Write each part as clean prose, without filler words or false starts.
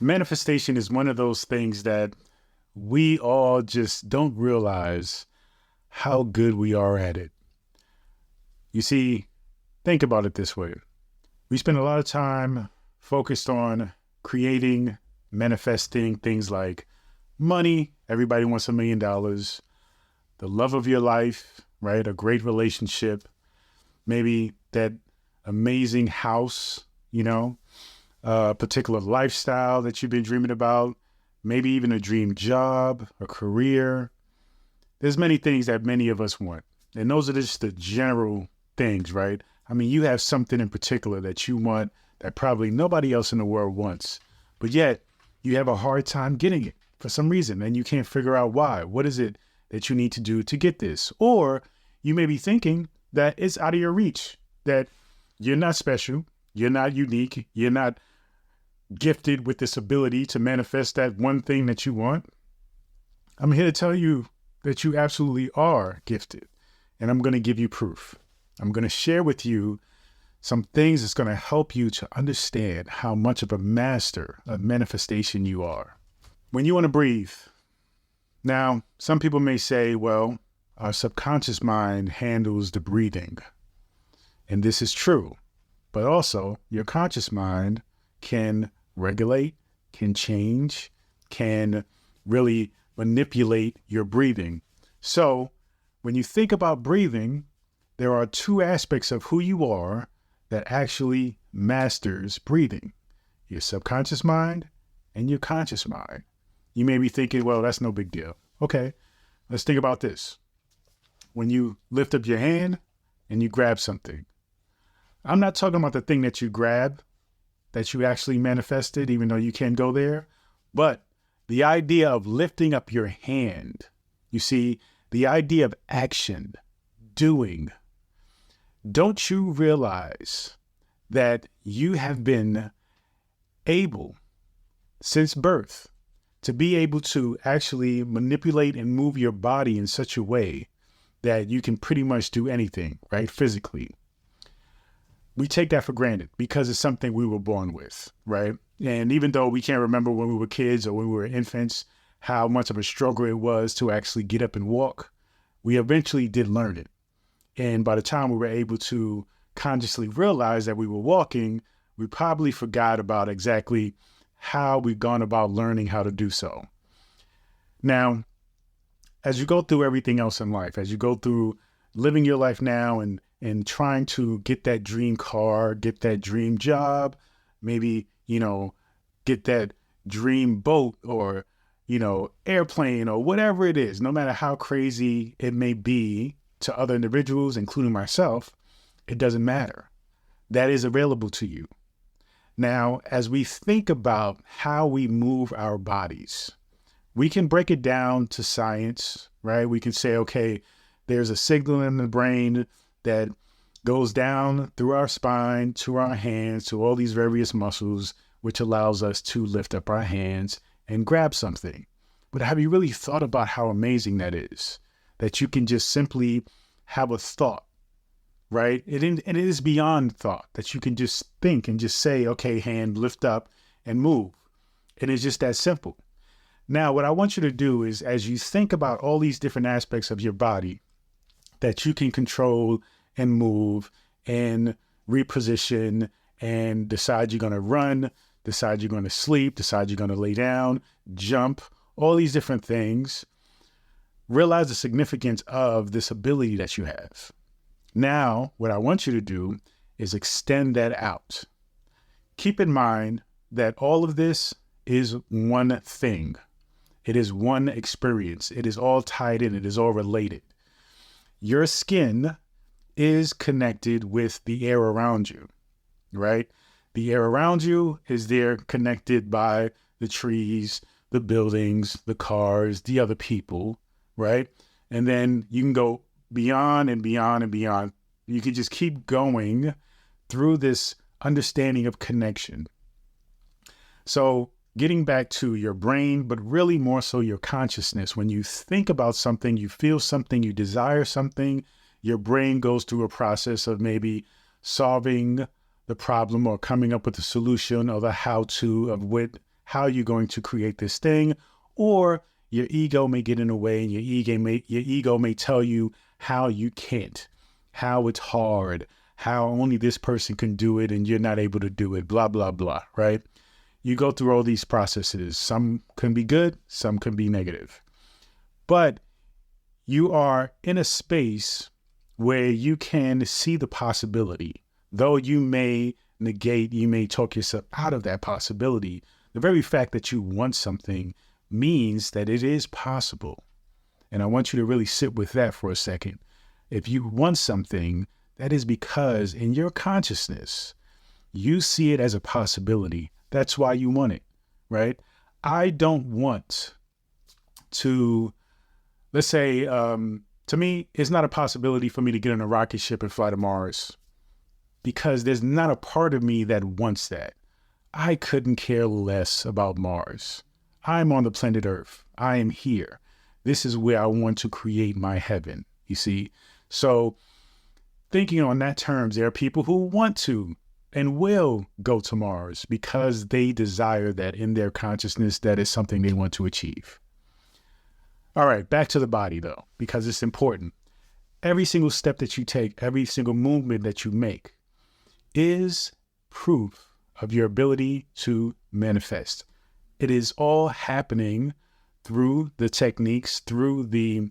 Manifestation is one of those things that we all just don't realize how good we are at it. You see, think about it this way. We spend a lot of time focused on creating, manifesting things like money. Everybody wants $1 million, the love of your life, right? A great relationship, maybe that amazing house, a particular lifestyle that you've been dreaming about, maybe even a dream job, a career. There's many things that many of us want. And those are just the general things, right? I mean, you have something in particular that you want that probably nobody else in the world wants, but yet you have a hard time getting it for some reason, and you can't figure out why. What is it that you need to do to get this? Or you may be thinking that it's out of your reach, that you're not special, you're not unique, you're not gifted with this ability to manifest that one thing that you want. I'm here to tell you that you absolutely are gifted, and I'm going to give you proof. I'm going to share with you some things that's going to help you to understand how much of a master of manifestation you are. When you want to breathe, now, some people may say, well, our subconscious mind handles the breathing, and this is true, but also your conscious mind can regulate, can change, can really manipulate your breathing. So when you think about breathing, there are two aspects of who you are that actually masters breathing: your subconscious mind and your conscious mind. You may be thinking, well, that's no big deal. Okay, let's think about this. When you lift up your hand and you grab something, I'm not talking about the thing that you grab, that you actually manifested, even though you can't go there, but the idea of lifting up your hand. You see, the idea of action, doing. Don't you realize that you have been able, since birth, to be able to actually manipulate and move your body in such a way that you can pretty much do anything, right? Physically. We take that for granted because it's something we were born with, right? And even though we can't remember when we were kids or when we were infants, how much of a struggle it was to actually get up and walk, we eventually did learn it. And by the time we were able to consciously realize that we were walking, we probably forgot about exactly how we've gone about learning how to do so. Now, as you go through everything else in life, as you go through living your life now and trying to get that dream car, get that dream job, maybe, get that dream boat or, airplane or whatever it is, no matter how crazy it may be to other individuals, including myself, it doesn't matter. That is available to you. Now, as we think about how we move our bodies, we can break it down to science, right? We can say, okay, there's a signal in the brain that goes down through our spine, to our hands, to all these various muscles, which allows us to lift up our hands and grab something. But have you really thought about how amazing that is? That you can just simply have a thought, right? And it is beyond thought, that you can just think and just say, okay, hand, lift up and move. And it's just that simple. Now, what I want you to do is, as you think about all these different aspects of your body that you can control and move and reposition and decide you're going to run, decide you're going to sleep, decide you're going to lay down, jump, all these different things, realize the significance of this ability that you have. Now, what I want you to do is extend that out. Keep in mind that all of this is one thing. It is one experience. It is all tied in. It is all related. Your skin is connected with the air around you, right? The air around you is there connected by the trees, the buildings, the cars, the other people, right? And then you can go beyond and beyond and beyond. You can just keep going through this understanding of connection. So getting back to your brain, but really more so your consciousness. When you think about something, you feel something, you desire something, your brain goes through a process of maybe solving the problem or coming up with the solution or the how-to of how you're going to create this thing, or your ego may get in the way and your ego may tell you how you can't, how it's hard, how only this person can do it and you're not able to do it, blah, blah, blah, right? You go through all these processes. Some can be good, some can be negative. But you are in a space where you can see the possibility. Though you may negate, you may talk yourself out of that possibility, the very fact that you want something means that it is possible. And I want you to really sit with that for a second. If you want something, that is because in your consciousness, you see it as a possibility. That's why you want it, right? I don't want to, let's say, to me, it's not a possibility for me to get on a rocket ship and fly to Mars because there's not a part of me that wants that. I couldn't care less about Mars. I'm on the planet Earth. I am here. This is where I want to create my heaven, you see? So thinking on that terms, there are people who want to and will go to Mars because they desire that in their consciousness. That is something they want to achieve. All right, back to the body though, because it's important. Every single step that you take, every single movement that you make is proof of your ability to manifest. It is all happening through the techniques, through the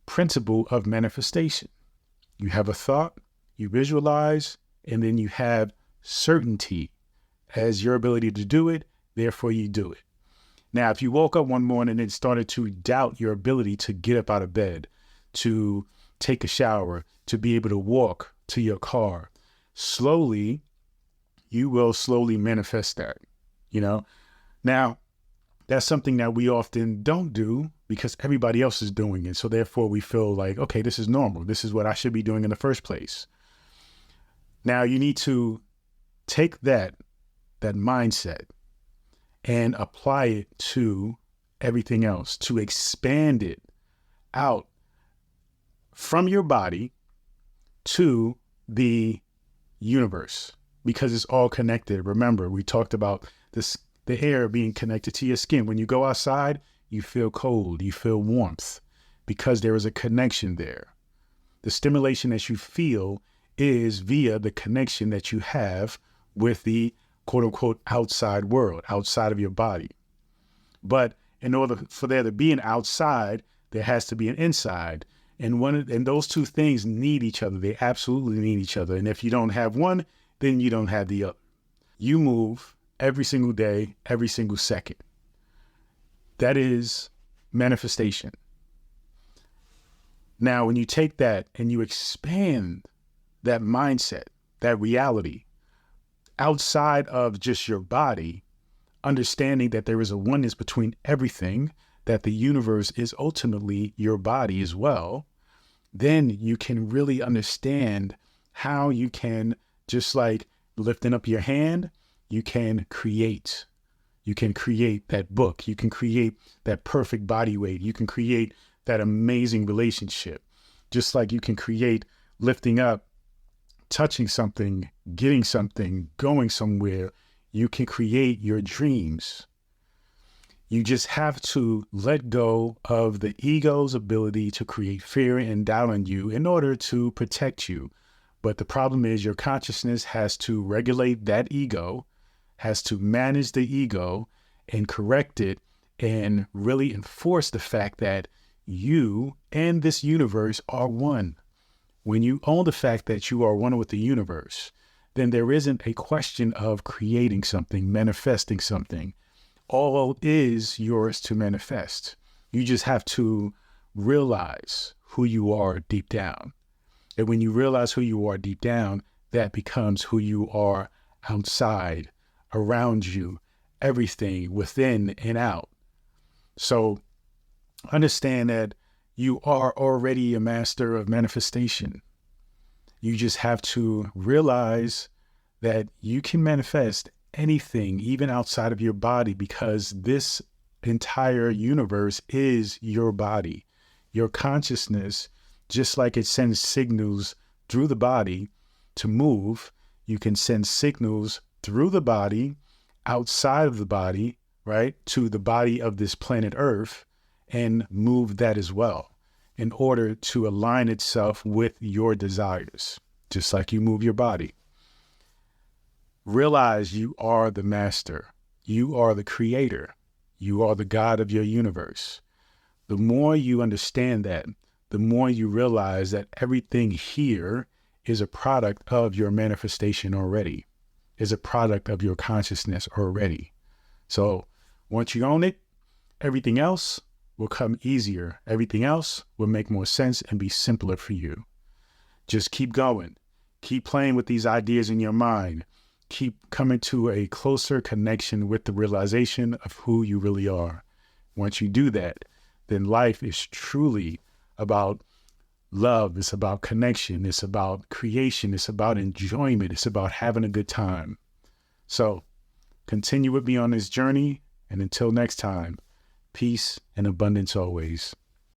principle of manifestation. You have a thought, you visualize, and then you have certainty as your ability to do it, therefore you do it. Now, if you woke up one morning and started to doubt your ability to get up out of bed, to take a shower, to be able to walk to your car, slowly, you will slowly manifest that, you know? Now, that's something that we often don't do because everybody else is doing it. So therefore we feel like, okay, this is normal. This is what I should be doing in the first place. Now you need to take that mindset and apply it to everything else, to expand it out from your body to the universe, because it's all connected. Remember, we talked about this, the air being connected to your skin. When you go outside, you feel cold, you feel warmth, because there is a connection there. The stimulation that you feel is via the connection that you have with the quote unquote outside world, outside of your body. But in order for there to be an outside, there has to be an inside. And those two things need each other. They absolutely need each other. And if you don't have one, then you don't have the other. You move every single day, every single second. That is manifestation. Now, when you take that and you expand that mindset, that reality, outside of just your body, understanding that there is a oneness between everything, that the universe is ultimately your body as well, then you can really understand how you can, just like lifting up your hand, you can create. You can create that book. You can create that perfect body weight. You can create that amazing relationship. Just like you can create lifting up, touching something, getting something, going somewhere. You can create your dreams. You just have to let go of the ego's ability to create fear and doubt in you in order to protect you. But the problem is your consciousness has to regulate that ego, has to manage the ego and correct it and really enforce the fact that you and this universe are one. When you own the fact that you are one with the universe, then there isn't a question of creating something, manifesting something. All is yours to manifest. You just have to realize who you are deep down. And when you realize who you are deep down, that becomes who you are outside, around you, everything within and out. So understand that you are already a master of manifestation. You just have to realize that you can manifest anything, even outside of your body, because this entire universe is your body. Your consciousness, just like it sends signals through the body to move, you can send signals through the body, outside of the body, right, to the body of this planet Earth and move that as well in order to align itself with your desires, just like you move your body. Realize you are the master. You are the creator. You are the God of your universe. The more you understand that, the more you realize that everything here is a product of your manifestation already, is a product of your consciousness already. So once you own it, everything else will come easier. Everything else will make more sense and be simpler for you. Just keep going. Keep playing with these ideas in your mind. Keep coming to a closer connection with the realization of who you really are. Once you do that, then life is truly about love. It's about connection. It's about creation. It's about enjoyment. It's about having a good time. So continue with me on this journey. And until next time, peace and abundance always.